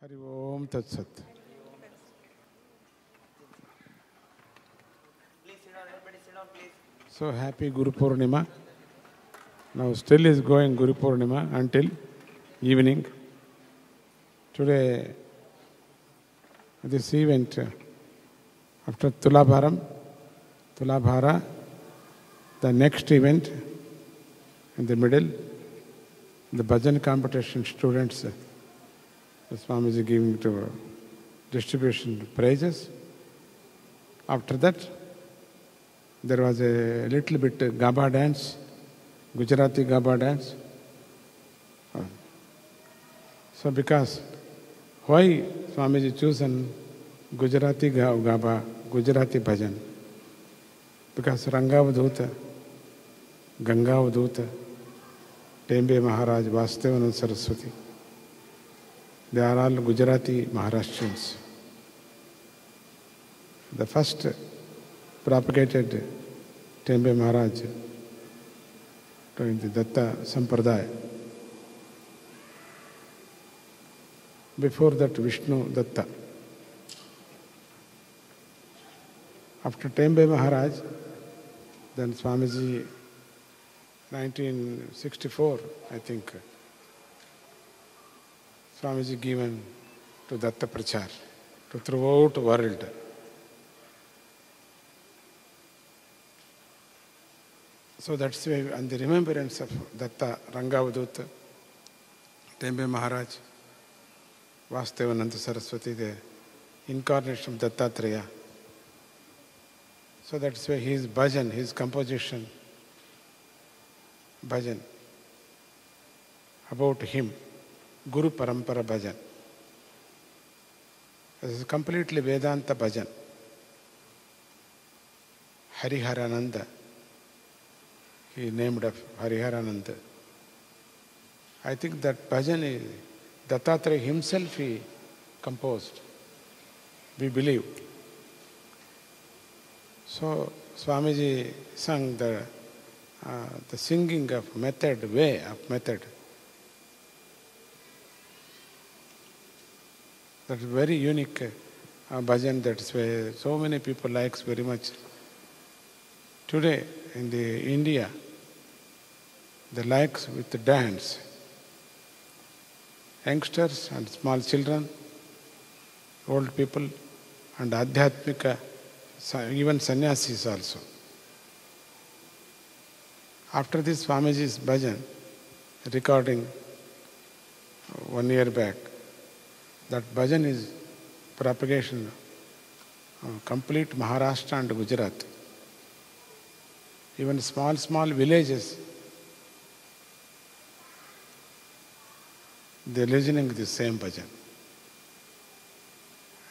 Hari Om Tat Sat. Please sit down, everybody sit down, please. So happy Guru Purnima. Now still is going Guru Purnima until evening. Today, this event, after Tulabharam, Tulabhara, the next event in the middle, the bhajan competition students, the Swamiji giving to distribution prizes. After that, there was a little bit Gaba dance, Gujarati Gaba dance. So because why Swamiji chosen Gujarati Gaba, Gujarati bhajan? Because Rangavadhuta, Gangavadhuta, Tembe Maharaj, Vasudevananda Saraswati, they are all Gujarati Maharashtrians. The first propagated Tembe Maharaj in the Datta Sampradaya. Before that, Vishnu Datta. After Tembe Maharaj, then Swamiji, 1964, I think, Swamiji given to Datta Prachar, to throughout the world. So that's why, on the remembrance of Datta, Rangavadhuta, Tembe Maharaj, Vasudevananda Saraswati, the incarnation of Dattatreya. So that's why his bhajan, his composition, bhajan, about him, Guru Parampara bhajan. This is completely Vedanta bhajan. Hariharananda, he named of Hariharananda. I think that bhajan is Dattatreya himself he composed, we believe. So Swamiji sang the singing of method, way of method. That is very unique bhajan, that's why so many people likes very much. Today in the India, they likes with the dance. Youngsters and small children, old people, and Adhyatmika, even sannyasis also. After this Swamiji's bhajan, recording 1 year back, that bhajan is propagation of complete Maharashtra and Gujarat. Even small villages, they are listening to the same bhajan.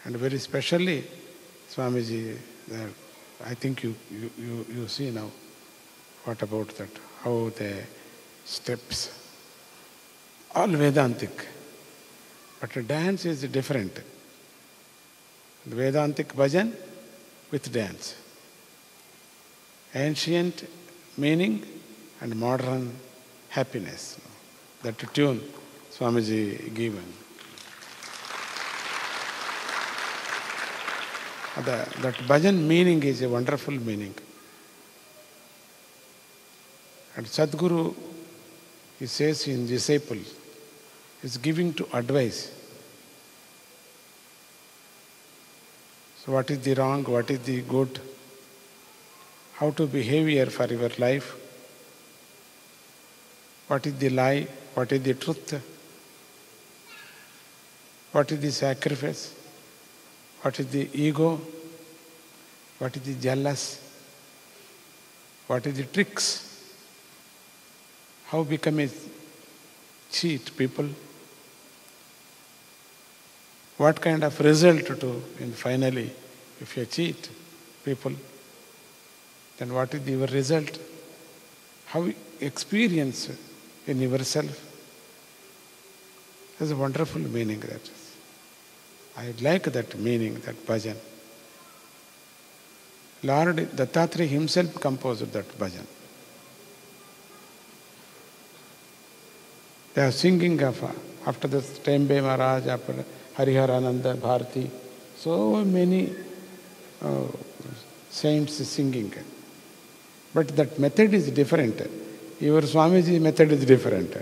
And very specially, Swamiji, I think you see now, what about that, how the steps, all Vedantic. But the dance is different. The Vedantic bhajan with dance. Ancient meaning and modern happiness. That tune Swamiji given. That bhajan meaning is a wonderful meaning. And Sadguru, he says in disciple, is giving to advice. So what is the wrong, what is the good, how to behave here for your life, what is the lie, what is the truth, what is the sacrifice, what is the ego, what is the jealous, what is the tricks, how become a cheat people, what kind of result to, and finally, if you cheat people, then what is your result? How you experience in yourself? There's a wonderful meaning that is. I like that meaning, that bhajan. Lord Dattatreya himself composed that bhajan. They are singing of after the Tembe Maharaj, after Hariharananda Bharati, so many saints singing. But that method is different. Your Swamiji method is different.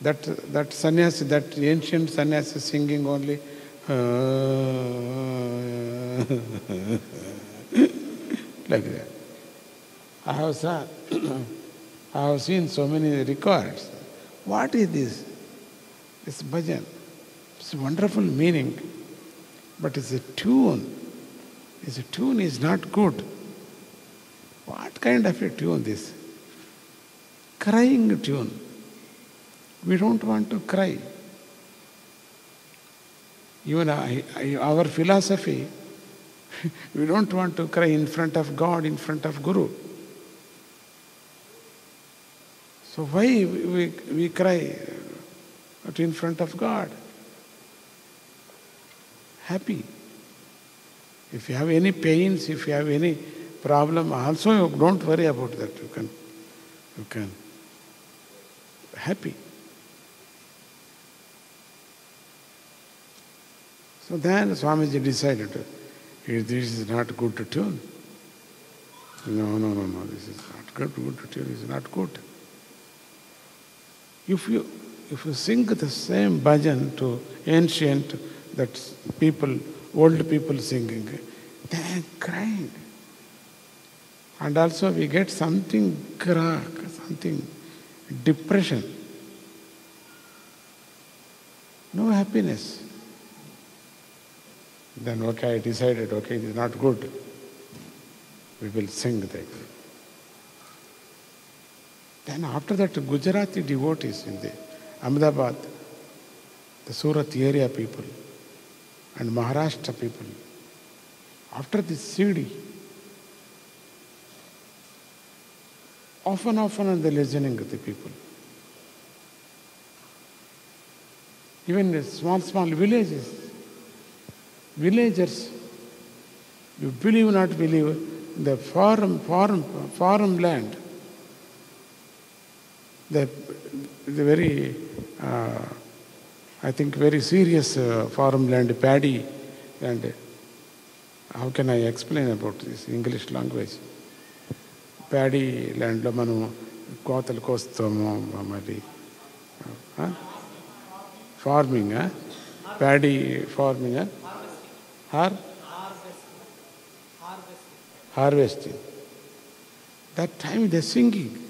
That sannyasi, that ancient sannyasi singing only like that. I have seen so many records. What is this? It's bhajan. It's a wonderful meaning, but it's a tune. It's a tune is not good. What kind of a tune this? Crying tune. We don't want to cry. Even our philosophy, we don't want to cry in front of God, in front of Guru. So why we cry in front of God? Happy. If you have any pains, if you have any problem, also don't worry about that. You can happy. So then Swamiji decided, this is not good to tune. No, this is not good to tune, this is not good. If you sing the same bhajan to ancient, that people, old people singing, they are crying. And also we get something something depression. No happiness. Then I decided, it is not good. We will sing that. Then after that, Gujarati devotees in the Ahmedabad, the Surat area people and Maharashtra people, after this CD, often they listening to the people. Even the small villages, villagers, you believe or not believe, the farm land, the very, I think very serious farmland, paddy, and how can I explain about this English language? Paddy land lo manu kothalu kostamu mari farming, paddy farming, harvesting. That time they're singing.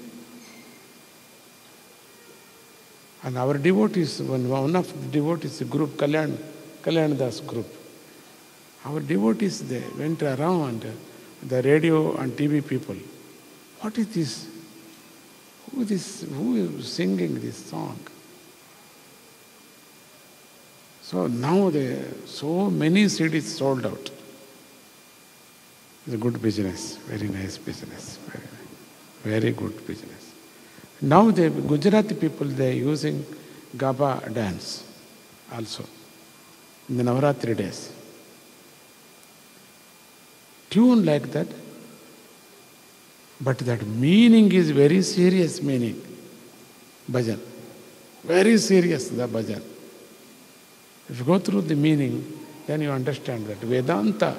And our devotees, one of the devotees group, Kalyan Das group, our devotees, they went around the radio and TV people. What is this? Who is singing this song? So now so many CDs sold out. It's a good business, very nice business, very good business. Now the Gujarati people, they are using Gaba dance also in the Navaratri days. Tune like that, but that meaning is very serious meaning. Bhajan. Very serious, the bhajan. If you go through the meaning, then you understand that Vedanta,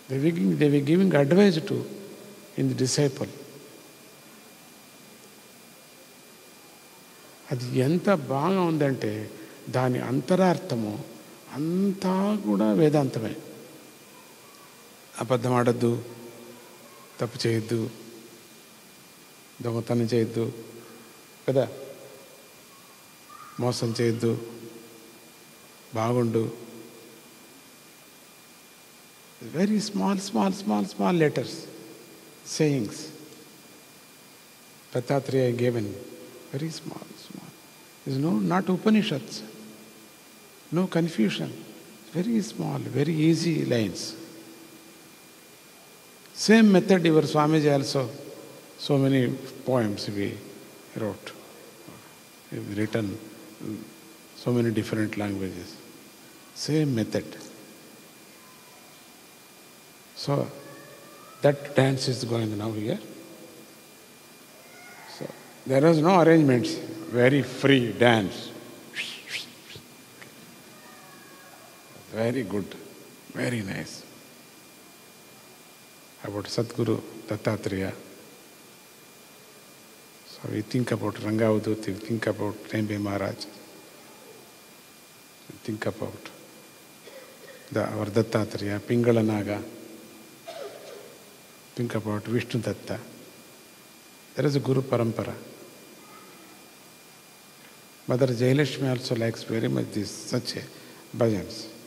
they were giving advice in the disciple. అది ఎంత బాగా ఉందంటే దాని అంతరార్థము అంతా కూడా వేదాంతమే. అబద్ధం ఆడద్దు, తప్పు చేయొద్దు, దొంగతనం చేయొద్దు కదా, మోసం చేయొద్దు, బాగుండు. Very small letters, sayings. Dattatreya given, very small. There is not Upanishads, no confusion. Very small, very easy lines. Same method your Swamiji also, so many poems we wrote. We've written so many different languages. Same method. So that dance is going now here. So there was no arrangements. very free dance. Very good, very nice. About Sadguru Dattatreya. So we think about Rangavadut, we think about Tembe Maharaj, we think about our Dattatreya, Pingalanaga, think about Vishnu Datta. There is a Guru Parampara. Mother Jayalakshmi also likes very much this, such a bhajans.